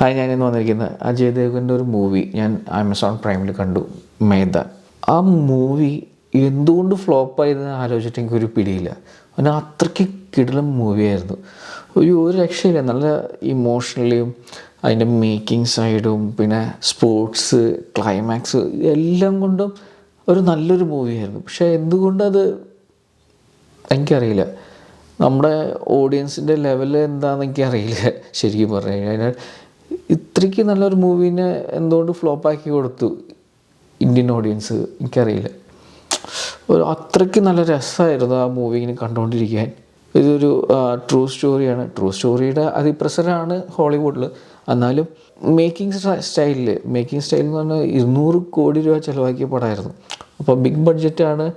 Hi, ഞാനിന്ന് വന്നിരിക്കുന്നത് അജയ് ദേവ്ഗൻ്റെ ഒരു മൂവി ഞാൻ ആമസോൺ പ്രൈമിൽ കണ്ടു, മേധ. ആ മൂവി എന്തുകൊണ്ട് ഫ്ലോപ്പായതെന്ന് ആലോചിച്ചിട്ട് എനിക്കൊരു പിടിയില്ല. കാരണം അത്രയ്ക്ക് കിടിലം മൂവിയായിരുന്നു. ഒരു രക്ഷയില്ല. നല്ല ഇമോഷണലിയും അതിൻ്റെ മേക്കിംഗ് സൈഡും പിന്നെ സ്പോർട്സ് ക്ലൈമാക്സ് എല്ലാം കൊണ്ടും ഒരു നല്ലൊരു മൂവിയായിരുന്നു. പക്ഷേ എന്തുകൊണ്ടത് എനിക്കറിയില്ല. നമ്മുടെ ഓഡിയൻസിൻ്റെ ലെവൽ എന്താണെന്ന് എനിക്കറിയില്ല ശരിക്കും പറഞ്ഞു കഴിഞ്ഞാൽ. ഇത്രയ്ക്ക് നല്ലൊരു മൂവീനെ എന്തുകൊണ്ട് ഫ്ലോപ്പാക്കി കൊടുത്തു ഇന്ത്യൻ ഓഡിയൻസ് എനിക്കറിയില്ല. അത്രയ്ക്ക് നല്ല രസമായിരുന്നു ആ മൂവി ഇങ്ങനെ കണ്ടുകൊണ്ടിരിക്കാൻ. ഇതൊരു ട്രൂ സ്റ്റോറിയാണ്. ട്രൂ സ്റ്റോറിയുടെ അതിപ്രസരമാണ് ഹോളിവുഡിൽ. എന്നാലും മേക്കിംഗ് സ്റ്റൈൽ എന്ന് പറഞ്ഞാൽ 200 കോടി രൂപ ചിലവാക്കിയ പടമായിരുന്നു. അപ്പോൾ ബിഗ് ബഡ്ജറ്റാണ്.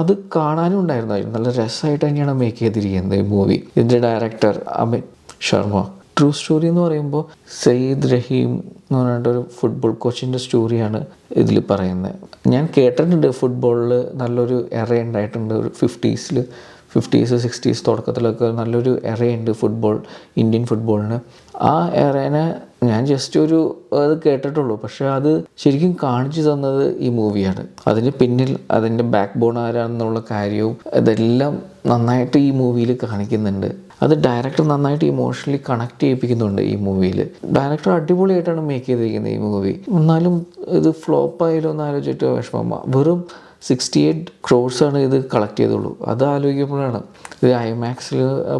അത് കാണാനും ഉണ്ടായിരുന്നു. നല്ല രസമായിട്ട് തന്നെയാണ് മേക്ക് ചെയ്തിരിക്കുന്നത് ഈ മൂവി. ഇതിൻ്റെ director Amit Sharma. True story എന്ന് പറയുമ്പോൾ സയ്യിദ് റഹീം എന്ന് പറഞ്ഞിട്ടൊരു ഫുട്ബോൾ കോച്ചിൻ്റെ സ്റ്റോറിയാണ് ഇതിൽ പറയുന്നത്. ഞാൻ കേട്ടിട്ടുണ്ട് ഫുട്ബോളിൽ നല്ലൊരു എറ ഉണ്ടായിട്ടുണ്ട്. ഒരു 50s 60s തുടക്കത്തിലൊക്കെ നല്ലൊരു എറയുണ്ട് ഇന്ത്യൻ ഫുട്ബോളിന്. ആ എറേനെ ഞാൻ ജസ്റ്റ് അത് കേട്ടിട്ടുള്ളൂ. പക്ഷേ അത് ശരിക്കും കാണിച്ചു തന്നത് ഈ മൂവിയാണ്. അതിന് പിന്നിൽ അതിൻ്റെ ബാക്ക് ബോൺ ആരാണെന്നുള്ള കാര്യവും ഇതെല്ലാം നന്നായിട്ട് ഈ മൂവിയിൽ കാണിക്കുന്നുണ്ട്. അത് ഡയറക്ടർ നന്നായിട്ട് ഇമോഷണലി കണക്ട് ചെയ്യിപ്പിക്കുന്നുണ്ട് ഈ മൂവിയിൽ. ഡയറക്ടർ അടിപൊളിയായിട്ടാണ് മേക്ക് ചെയ്തിരിക്കുന്നത് ഈ മൂവി. എന്നാലും ഇത് ഫ്ലോപ്പായാലോ എന്ന് ആലോചിച്ചിട്ട് വിഷമം. വെറും 68 crores ഇത് കളക്ട് ചെയ്തുള്ളൂ. അത് ആലോചിക്കുമ്പോഴാണ് ഇത് ഐമാക്സിൽ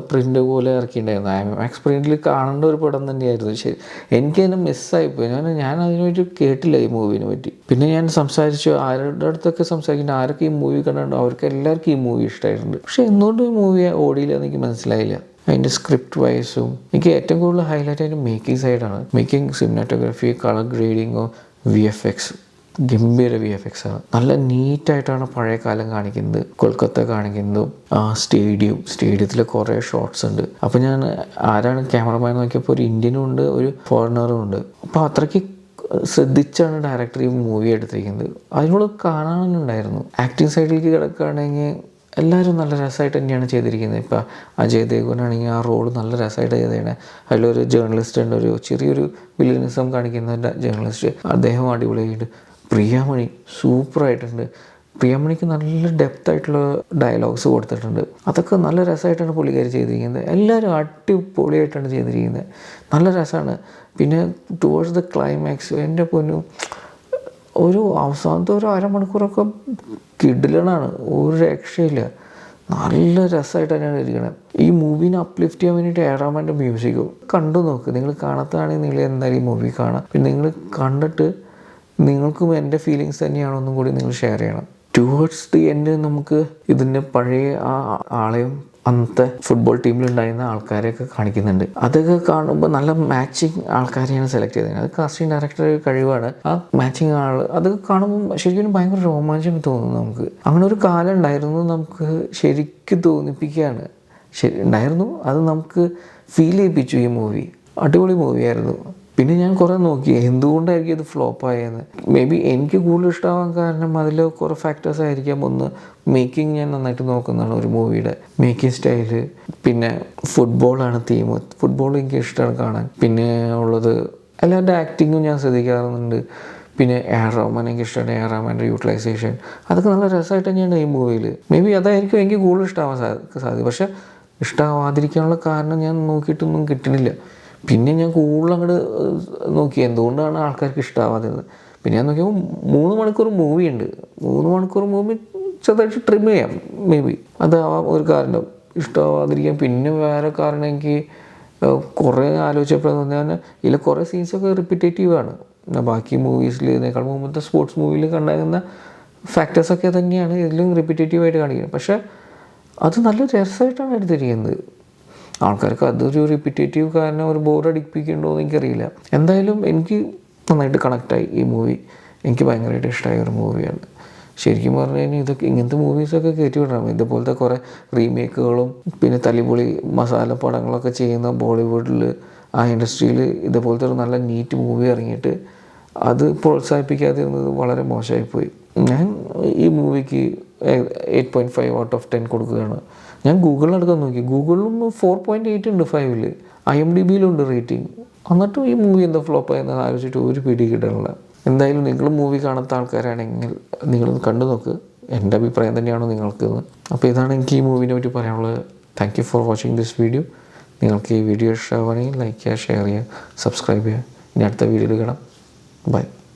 പ്രിൻ്റ് പോലെ ഇറക്കിയിട്ടുണ്ടായിരുന്നു. ഐമാക്സ് പ്രിൻറ്റിൽ കാണേണ്ട ഒരു പടം തന്നെയായിരുന്നു. ശരി, എനിക്കതിനെ മിസ്സായിപ്പോയി. ഞാൻ അതിനെപ്പറ്റി കേട്ടില്ല ഈ മൂവിനെ പറ്റി. പിന്നെ ഞാൻ സംസാരിച്ചു, ആരുടെ അടുത്തൊക്കെ സംസാരിക്കുന്നത്, ആരൊക്കെ ഈ മൂവി കണ്ടിട്ടുണ്ടോ അവർക്ക് എല്ലാവർക്കും ഈ മൂവി ഇഷ്ടമായിട്ടുണ്ട്. പക്ഷേ എന്തുകൊണ്ട് ഈ മൂവി ഓടിയില്ലെന്ന് എനിക്ക് മനസ്സിലായില്ല. അതിൻ്റെ സ്ക്രിപ്റ്റ് വൈസും എനിക്ക് ഏറ്റവും കൂടുതൽ ഹൈലൈറ്റ് അതിൻ്റെ മേക്കിംഗ് സൈഡാണ്. മേക്കിംഗ്, സിനിമാറ്റോഗ്രാഫി, കളർ ഗ്രേഡിങ്ങോ, VFX ഗംഭീര VFX ആണ്. നല്ല നീറ്റായിട്ടാണ് പഴയ കാലം കാണിക്കുന്നത്. കൊൽക്കത്ത കാണിക്കുന്നതും സ്റ്റേഡിയത്തിൽ കുറേ ഷോട്ട്സ് ഉണ്ട്. അപ്പോൾ ഞാൻ ആരാണ് ക്യാമറമാൻ നോക്കിയപ്പോൾ ഒരു ഇന്ത്യനും ഉണ്ട്, ഒരു ഫോറിനറും ഉണ്ട്. അപ്പോൾ അത്രയ്ക്ക് ശ്രദ്ധിച്ചാണ് ഡയറക്ടർ ഈ മൂവി എടുത്തിരിക്കുന്നത്. അതിനോട് കാണാനുണ്ടായിരുന്നു. ആക്ടിങ് സൈഡിലേക്ക് കിടക്കുകയാണെങ്കിൽ എല്ലാവരും നല്ല രസമായിട്ട് തന്നെയാണ് ചെയ്തിരിക്കുന്നത്. ഇപ്പോൾ അജയ് ദേവ്ഗനാണെങ്കിൽ ആ റോള് നല്ല രസമായിട്ട് ചെയ്തതാണ്. അതിലൊരു ജേർണലിസ്റ്റ് ഉണ്ട്, ഒരു ചെറിയൊരു വില്ലനിസം കാണിക്കുന്ന ജേർണലിസ്റ്റ്, അദ്ദേഹം അടിപൊളിയായിട്ട്. പ്രിയാമണി സൂപ്പറായിട്ടുണ്ട്. പ്രിയാമണിക്ക് നല്ല ഡെപ്തായിട്ടുള്ള ഡയലോഗ്സ് കൊടുത്തിട്ടുണ്ട്. അതൊക്കെ നല്ല രസമായിട്ടാണ് പുള്ളിക്കാരി ചെയ്തിരിക്കുന്നത്. എല്ലാവരും അടിപൊളിയായിട്ടാണ് ചെയ്തിരിക്കുന്നത്. നല്ല രസമാണ്. പിന്നെ ടുവേർഡ്സ് ദ ക്ലൈമാക്സ് എൻ്റെ പൊന്നു, ഒരു അവസാനത്തെ ഒരു അരമണിക്കൂറൊക്കെ കിടിലനാണ്. ഒരു രക്ഷയില്ല. നല്ല രസമായിട്ട് തന്നെയാണ് ഇരിക്കുന്നത്. ഈ മൂവിനെ അപ്ലിഫ്റ്റ് ചെയ്യാൻ വേണ്ടിയിട്ട് ഏറാമാൻ്റെ മ്യൂസിക്കും കണ്ടു നോക്ക്. നിങ്ങൾ കാണാത്തതാണെങ്കിൽ നിങ്ങൾ എന്തായാലും ഈ മൂവി കാണാം. പിന്നെ നിങ്ങൾ കണ്ടിട്ട് നിങ്ങൾക്കും എൻ്റെ ഫീലിങ്സ് തന്നെയാണോ ഒന്നും കൂടി നിങ്ങൾ ഷെയർ ചെയ്യണം. ടുവേർഡ്സ് ദി എൻഡ് നമുക്ക് ഇതിൻ്റെ പഴയ ആ ആളെയും അന്നത്തെ ഫുട്ബോൾ ടീമിലുണ്ടായിരുന്ന ആൾക്കാരെയൊക്കെ കാണിക്കുന്നുണ്ട്. അതൊക്കെ കാണുമ്പോൾ നല്ല മാച്ചിങ് ആൾക്കാരെയാണ് സെലക്ട് ചെയ്തത്. അത് കാസ്റ്റിംഗ് ഡയറക്ടറുടെ കഴിവാണ്. ആ മാച്ചിങ് അതൊക്കെ കാണുമ്പോൾ ശരിക്കും ഭയങ്കര രോമാഞ്ചം തോന്നുന്നു നമുക്ക്. അങ്ങനെ ഒരു കാലം ഉണ്ടായിരുന്നു നമുക്ക് ശരിക്കും തോന്നിപ്പിക്കുകയാണ്. ഉണ്ടായിരുന്നു, അത് നമുക്ക് ഫീൽ ചെയ്യിപ്പിച്ചു ഈ മൂവി. അടിപൊളി മൂവിയായിരുന്നു. പിന്നെ ഞാൻ കുറേ നോക്കി എന്തുകൊണ്ടായിരിക്കും ഇത് ഫ്ലോപ്പായെന്ന്. മേ ബി എനിക്ക് കൂടുതൽ ഇഷ്ടമാകാൻ കാരണം അതിൽ കുറേ ഫാക്ടേഴ്സ് ആയിരിക്കാം. ഒന്ന്, മേക്കിംഗ് ഞാൻ നന്നായിട്ട് നോക്കുന്നതാണ് ഒരു മൂവിയുടെ മേക്കിംഗ് സ്റ്റൈല്. പിന്നെ ഫുട്ബോളാണ് തീം. ഫുട്ബോൾ എനിക്ക് ഇഷ്ടമാണ് കാണാൻ. പിന്നെ ഉള്ളത് എല്ലാവരുടെ ആക്ടിങ്ങും ഞാൻ ശ്രദ്ധിക്കാറുണ്ട്. പിന്നെ റഹ്മാൻ എനിക്ക് ഇഷ്ടമാണ്. റഹ്മാൻ്റെ യൂട്ടിലൈസേഷൻ അതൊക്കെ നല്ല രസമായിട്ട് തന്നെയാണ് ഈ മൂവിയിൽ. മേ ബി അതായിരിക്കും എനിക്ക് കൂടുതൽ ഇഷ്ടമാവാൻ സാധ്യത. പക്ഷേ ഇഷ്ടമാവാതിരിക്കാനുള്ള കാരണം ഞാൻ നോക്കിയിട്ടൊന്നും കിട്ടണില്ല. പിന്നെ ഞാൻ കൂടുതൽ അങ്ങോട്ട് നോക്കി എന്തുകൊണ്ടാണ് ആൾക്കാർക്ക് ഇഷ്ടമാവാത്തത്. പിന്നെ ഞാൻ നോക്കിയപ്പോൾ 3 മണിക്കൂർ മൂവി ഉണ്ട്. 3 മണിക്കൂർ മൂവി ചെറുതായിട്ട് ട്രിം ചെയ്യാം. മേ ബി അതാവാം ഒരു കാരണം ഇഷ്ടമാവാതിരിക്കാം. പിന്നെ വേറെ കാരണം എനിക്ക് കുറേ ആലോചിച്ചപ്പോൾ തോന്നിയാൽ ഇതിൽ കുറേ സീൻസൊക്കെ റിപ്പീറ്റേറ്റീവാണ്. ബാക്കി മൂവീസിലേക്കാൾ മുമ്പത്തെ സ്പോർട്സ് മൂവിയിൽ കണ്ടാകുന്ന ഫാക്ടേഴ്സൊക്കെ തന്നെയാണ് ഇതിലും റിപ്പീറ്റേറ്റീവായിട്ട് കാണിക്കുന്നത്. പക്ഷേ അത് നല്ല രസമായിട്ടാണ് എടുത്തിരിക്കുന്നത്. ആൾക്കാർക്ക് അതൊരു റിപ്പീറ്റേറ്റീവ് കാരണം ഒരു ബോർ അടിപ്പിക്കുന്നുണ്ടോ എന്ന് എനിക്കറിയില്ല. എന്തായാലും എനിക്ക് നന്നായിട്ട് കണക്റ്റായി ഈ മൂവി. എനിക്ക് ഭയങ്കരമായിട്ട് ഇഷ്ടമായ ഒരു മൂവിയാണ്. ശരിക്കും പറഞ്ഞു കഴിഞ്ഞാൽ ഇങ്ങനത്തെ മൂവീസൊക്കെ കയറ്റി വിടണം. ഇതുപോലത്തെ കുറേ റീമേക്കുകളും പിന്നെ തല്ലിപ്പൊളി മസാല പടങ്ങളൊക്കെ ചെയ്യുന്ന ബോളിവുഡിൽ ആ ഇൻഡസ്ട്രിയിൽ ഇതുപോലത്തെ ഒരു നല്ല നീറ്റ് മൂവി ഇറങ്ങിയിട്ട് അത് പ്രോത്സാഹിപ്പിക്കാതിരുന്നത് വളരെ മോശമായിപ്പോയി. ഞാൻ ഈ മൂവിക്ക് 8.5 out of 10 കൊടുക്കുകയാണ്. ഞാൻ ഗൂഗിളിലെടുക്കാൻ നോക്കി. ഗൂഗിളിലും 4.8 ഉണ്ട് 5-ൽ. IMDbയിലുണ്ട് റേറ്റിംഗ്. എന്നിട്ടും ഈ മൂവി എന്താ ഫ്ലോപ്പ് ആയെന്ന് ആലോചിച്ചിട്ട് ഒരു പിടി കിട്ടണില്ല. എന്തായാലും നിങ്ങൾ മൂവി കാണാത്ത ആൾക്കാരാണെങ്കിൽ നിങ്ങളൊന്ന് കണ്ടു നോക്ക്. എൻ്റെ അഭിപ്രായം തന്നെയാണോ നിങ്ങൾക്കെന്ന്. അപ്പോൾ ഇതാണ് എനിക്ക് ഈ മൂവിനെ പറ്റി പറയാനുള്ളത്. Thank you for watching this video. നിങ്ങൾക്ക് ഈ വീഡിയോ ഇഷ്ടമാവുകയാണെങ്കിൽ ലൈക്ക് ചെയ്യുക, ഷെയർ ചെയ്യുക, സബ്സ്ക്രൈബ് ചെയ്യുക. ഇനി അടുത്ത വീഡിയോയിൽ കാണാം. ബൈ.